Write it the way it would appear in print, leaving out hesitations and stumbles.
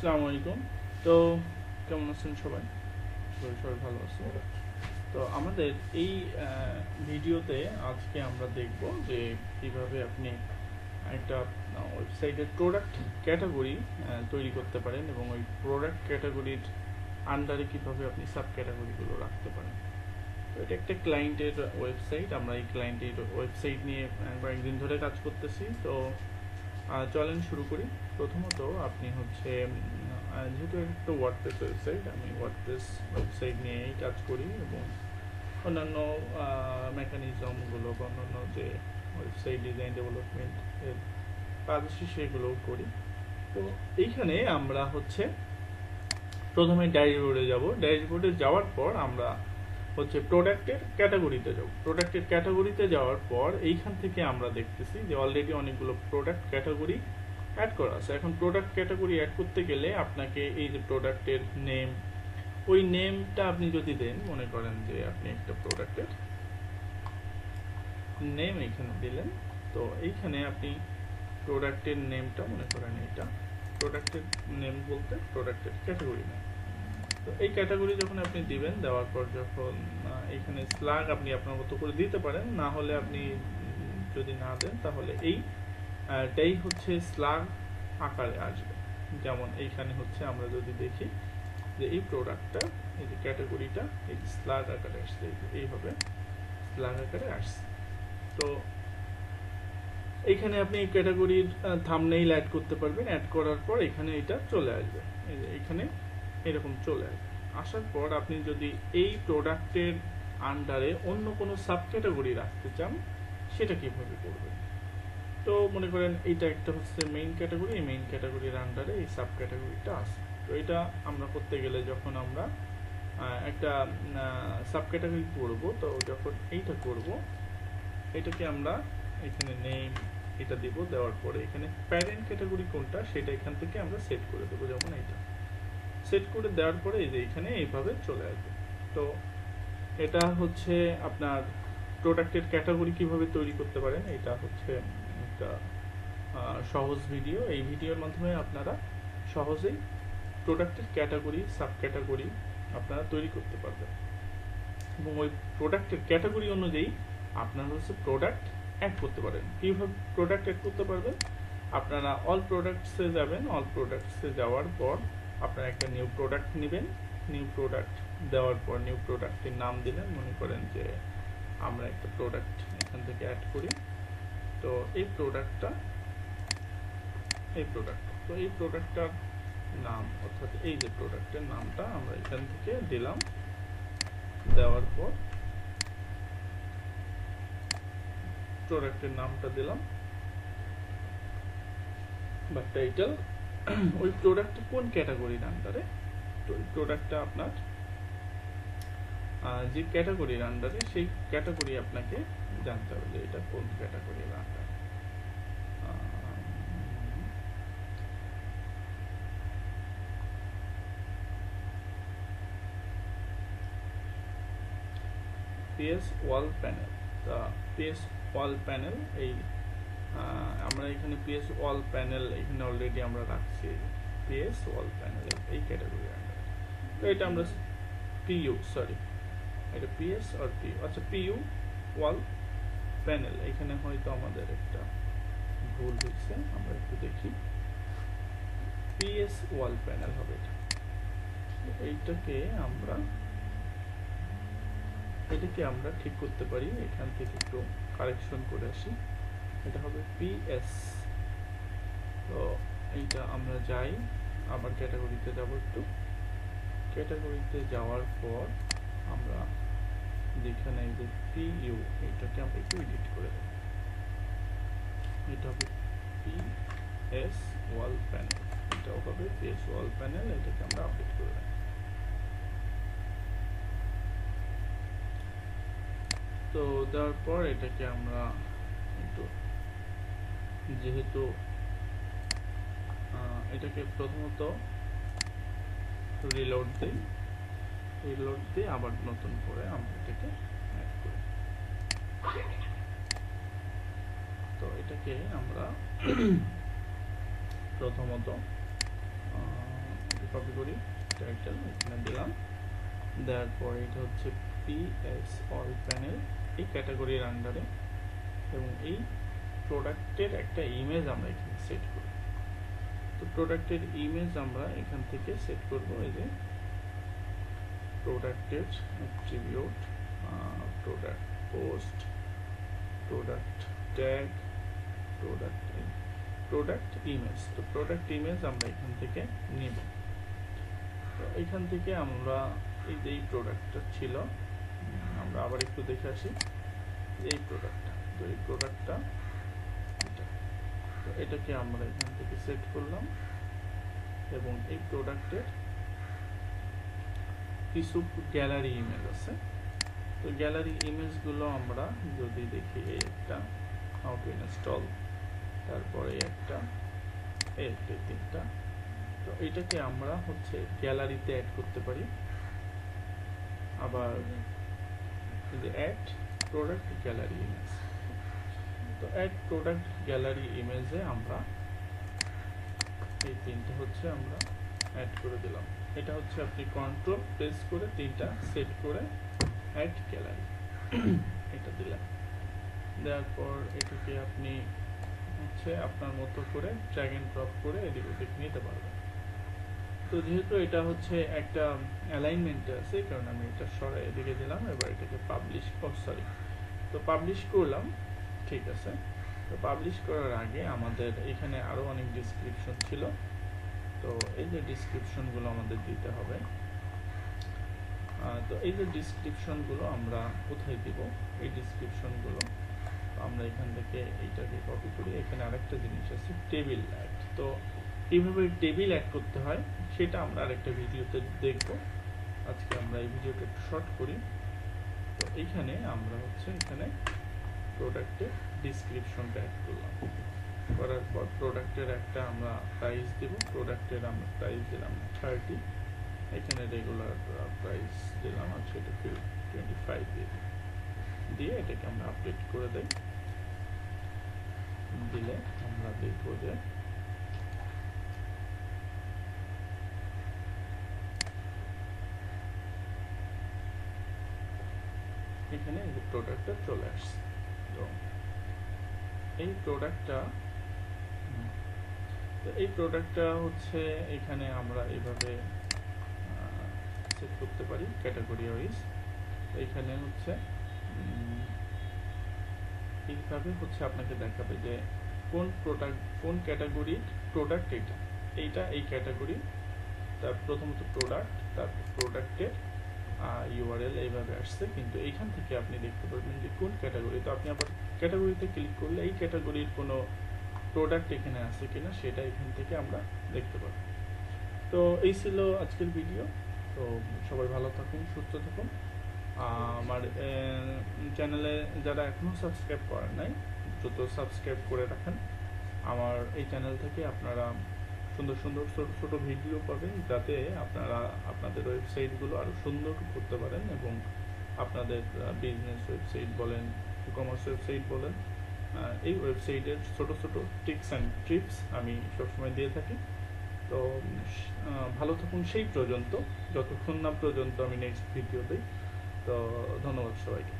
আসসালামু আলাইকুম। তো কেমন আছেন সবাই? সবাই ভালো আছেন। তো আমাদের এই ভিডিওতে আজকে আমরা দেখব যে কিভাবে আপনি একটা ওয়েবসাইটের প্রোডাক্ট ক্যাটাগরি তৈরি করতে পারেন এবং ওই প্রোডাক্ট ক্যাটাগরির আন্ডারে কিভাবে আপনি সাব ক্যাটাগরিগুলো রাখতে পারেন। তো এটা একটা ক্লায়েন্টের ওয়েবসাইট। আমরা এই ক্লায়েন্টের ওয়েবসাইট নিয়ে কয়েকদিন ধরে কাজ করতেছি। তো চলেন শুরু করি। প্রথমত আপনি হচ্ছে যেহেতু একটা ওয়ার্ডপ্রেস ওয়েবসাইট, আমি ওয়ার্ডপ্রেস ওয়েবসাইট নিয়েই কাজ করি এবং অন্যান্য মেকানিজমগুলো বা অন্যান্য যে ওয়েবসাইট ডিজাইন ডেভেলপমেন্ট এর কাজ আছে সেগুলোও করি। তো এইখানে আমরা হচ্ছে প্রথমে ড্যাশবোর্ডে যাব। ড্যাশবোর্ডে যাওয়ার পর আমরা হচ্ছে প্রোডাক্টের ক্যাটাগরিতে যাব। প্রোডাক্টের ক্যাটাগরিতে যাওয়ার পর এইখান থেকে আমরা দেখতেছি যে অলরেডি অনেকগুলো প্রোডাক্ট ক্যাটাগরি অ্যাড করা আছে। এখন প্রোডাক্ট ক্যাটাগরি অ্যাড করতে গেলে আপনাকে এই যে প্রোডাক্টের নেম, ওই নেমটা আপনি যদি দেন, মনে করেন যে আপনি একটা প্রোডাক্টের নেম এখানে দিলেন, তো এইখানে আপনি প্রোডাক্টের নেমটা মনে করেন এটা প্রোডাক্টের নেম বলতে প্রোডাক্টের ক্যাটাগরি নেম। তো এই ক্যাটাগরি যখন আপনি দিবেন, দেওয়ার পর যখন এখানে স্ল্যাগ আপনি আপনার মতো করে দিতে পারেন, না হলে আপনি যদি না দেন তাহলে এইটাই হচ্ছে স্ল্যাগ আকারে আসবে। যেমন এইখানে হচ্ছে আমরা যদি দেখি যে এই প্রোডাক্টটা, এই যে ক্যাটাগরিটা এই যে স্ল্যাগ আকারে আসছে, এইভাবে স্ল্যাগ আকারে আসছে। তো এইখানে আপনি ক্যাটাগরির থাম্বনেইল অ্যাড করতে পারবেন। অ্যাড করার পর এখানে এটা চলে আসবে, এই যে এখানে এরকম চলে আসবে। আসার পর আপনি যদি এই প্রোডাক্টের আন্ডারে অন্য কোনো সাব ক্যাটাগরি রাখতে চান, সেটা কিভাবে করবেন? তো মনে করেন এইটা একটা হচ্ছে মেইন ক্যাটাগরি, এই মেইন ক্যাটাগরির আন্ডারে এই সাব ক্যাটাগরিটা আছে। তো এটা আমরা করতে গেলে যখন আমরা একটা সাব ক্যাটাগরি করবো, তো যখন এইটা করব, এটাকে আমরা এখানে নেম এটা দিব। দেওয়ার পরে এখানে প্যারেন্ট ক্যাটাগরি কোনটা সেটা এখান থেকে আমরা সেট করে দেবো। যেমন এইটা সেট করে দেওয়ার পরে এই যে এখানে এইভাবে চলে আসবে। তো এটা হচ্ছে আপনার প্রোডাক্টের ক্যাটাগরি কিভাবে তৈরি করতে পারেন, এটা হচ্ছে একটা সহজ ভিডিও। এই ভিডিওর মাধ্যমে আপনারা সহজেই প্রোডাক্টের ক্যাটাগরি, সাব ক্যাটাগরি আপনারা তৈরি করতে পারবেন এবং ওই প্রোডাক্টের ক্যাটাগরি অনুযায়ী আপনারা হচ্ছে প্রোডাক্ট অ্যাড করতে পারেন। কীভাবে প্রোডাক্ট অ্যাড করতে পারবেন? আপনারা অল প্রোডাক্টসে যাবেন। অল প্রোডাক্টসে যাওয়ার পর আপনারা একটা নিউ প্রোডাক্ট নেবেন। নিউ প্রোডাক্ট দেওয়ার পর নিউ প্রোডাক্টের নাম দিলেন। মনে করেন যে আমরা একটা প্রোডাক্ট এখান থেকে অ্যাড করি। তো এই প্রোডাক্টটার নাম, অর্থাৎ এই যে প্রোডাক্টের নামটা আমরা এখান থেকে দিলাম। দেওয়ার পর প্রোডাক্টের নামটা দিলাম বা টাইটেল। ওই প্রোডাক্টটা কোন ক্যাটাগরির আন্ডারে? তো ওই প্রোডাক্টটা আপনার যে ক্যাটাগরির আন্ডারে, সেই ক্যাটাগরি আপনাকে জানতে হবে যে এটা কোন ক্যাটাগরির আন্ডারে। পিএস ওয়াল প্যানেল। তা পিএস ওয়াল প্যানেল, এই আমরা এখানে পিএস ওয়াল প্যানেল এখানে অলরেডি আমরা রাখছি। পিএস ওয়াল প্যানেল এই ক্যাটাগরি আন্ডারে। তো এটা আমরা পিইউ, সরি এটা পিএস আর পিইউ, আচ্ছা পিইউ ওয়াল প্যানেল। এখানে হয়তো আমাদের একটা ভুল হচ্ছে, আমরা একটু দেখি। পিএস ওয়াল প্যানেল হবে এটা। এটাকে আমরা ঠিক করতে পারি। এখান থেকে একটু কারেকশন করে আসি। এটা হবে পিএস। তো এইটা আমরা যাই, আবার ক্যাটাগরিতে যাব। একটু ক্যাটাগরিতে যাওয়ার পর আমরা যেখানে এই যে পিইউ, এইটাকে আমরা একটু এডিট করে দেব। এটা হবে পিএস ওয়াল প্যানেল, এটাও হবে পিএস ওয়াল প্যানেল। এটাকে আমরা আপডেট করে দেব। তো দেওয়ার পর এটাকে আমরা একটু, যেহেতু এটাকে প্রথমত রিলোড দিই, রিলোড দিয়ে আবার নতুন করে আমরা এটাকে অ্যাড করি। তো এটাকে আমরা প্রথমত কপি করি, টাইটেল এখানে দিলাম, দেওয়ার পর এটা হচ্ছে পিএস অল প্যানেল এই ক্যাটাগরির আন্ডারে, এবং এই প্রোডাক্টের একটা ইমেজ আমরা এখানে সেট করব। তো প্রোডাক্টের ইমেজ আমরা এখান থেকে সেট করব, এই যে প্রোডাক্টের attribute, product post, product tag, product image. তো প্রোডাক্ট ইমেজ আমরা এখান থেকে নিব। তো এখান থেকে আমরা এই যে প্রোডাক্টটা ছিল, আমরা আবার একটু দেখে আসি এই প্রোডাক্টটা। তো এই প্রোডাক্টটা এটা, তো এটাকে আমরা এখান থেকে সেট করলাম, এবং এই প্রোডাক্টের কিছু গ্যালারি ইমেজ আছে। তো গ্যালারি ইমেজগুলো আমরা যদি দেখি, এই একটা হাউ টু ইনস্টল, তারপরে একটা, এই একটা, তিনটা। তো এটাকে আমরা হচ্ছে গ্যালারিতে অ্যাড করতে পারি। আবার অ্যাড প্রোডাক্ট গ্যালারি ইমেজ, তো অ্যাড প্রোডাক্ট গ্যালারি ইমেজে আমরা এই তিনটা হচ্ছে আমরা অ্যাড করে দিলাম। এটা হচ্ছে আপনি কন্ট্রোল প্রেস করে তিনটা সেট করে অ্যাড গ্যালারি এটা দিলাম। দেওয়ার পর এটাকে আপনি হচ্ছে আপনার মতো করে ড্র্যাগ এন্ড ড্রপ করে এদিক ওদিক নিতে পারবেন। তো যেহেতু এটা হচ্ছে একটা অ্যালাইনমেন্ট আছে, কারণ আমি এটা সরাই এদিকে দিলাম। এবার এটাকে পাবলিশ, তো পাবলিশ করলাম, ঠিক আছে। তো পাবলিশ করার আগে আমাদের এখানে আরো অনেক ডেসক্রিপশন ছিল, তো এই যে ডেসক্রিপশনগুলো আমাদের দিতে হবে। তো এই যে ডেসক্রিপশনগুলো আমরা কোথায় দিব, এই ডেসক্রিপশনগুলো আমরা এখান থেকে এইটাকে কপি করি। এখানে আরেকটা জিনিস আছে টেবিল অ্যাড, তো কিভাবে টেবিল অ্যাড করতে হয় সেটা আমরা আরেকটা ভিডিওতে দেখব। আজকে আমরা এই ভিডিওটা একটু শর্ট করি। তো এইখানে আমরা হচ্ছে এখানে প্রোডাক্টের ডেসক্রিপশনটা অ্যাড করলাম, করার পর প্রোডাক্টের একটা আমরা প্রাইস দেব। প্রোডাক্টের আমরা প্রাইস দিলাম 30, এখানে রেগুলার প্রাইস দিলাম, আর সেটা 25 দিয়ে এটাকে আমরা আপডেট করে দেই। দিলে আমরা দেখব যে এখানে এই প্রোডাক্টটা চলে আসছে। তো এই প্রোডাক্টটা হচ্ছে এখানে আমরা এইভাবে সেট করতে পারি ক্যাটাগরি ওয়াইজ। এইখানে হচ্ছে এইভাবে হচ্ছে আপনাকে দেখাবে যে কোন ক্যাটাগরির প্রোডাক্ট এইটা এই ক্যাটাগরি, তার প্রথমত প্রোডাক্ট, তারপর প্রোডাক্টের ইউআরএল এইভাবে আসছে। কিন্তু এইখান থেকে আপনি দেখতে পারবেন যে কোন ক্যাটাগরি। তো আপনি আবার ক্যাটাগরিতে ক্লিক করলে এই ক্যাটাগরির কোনো প্রোডাক্ট এখানে আছে কিনা সেটা এখান থেকে আমরা দেখতে পারবো। তো এই ছিল আজকের ভিডিও। তো সবাই ভালো থাকুন, সুস্থ থাকুন। আমার চ্যানেলে যারা এখনো সাবস্ক্রাইব করেন নাই, দ্রুত সাবস্ক্রাইব করে রাখেন। আমার এই চ্যানেল থেকে আপনারা সুন্দর সুন্দর ছোট ছোট ভিডিও পাবেন, যাতে আপনারা আপনাদের ওয়েবসাইটগুলো আরো সুন্দর করতে পারেন, এবং আপনাদের বিজনেস ওয়েবসাইট বলেন, ই কমার্স ওয়েবসাইট বলেন, এই ওয়েবসাইটের ছোট ছোট টিপস অ্যান্ড ট্রিপস আমি সবসময় দিয়ে থাকি। তো ভালো থাকুন সেই পর্যন্ত, যতক্ষণ না পর্যন্ত আমি নেক্সট ভিডিও দিই। তো ধন্যবাদ সবাইকে।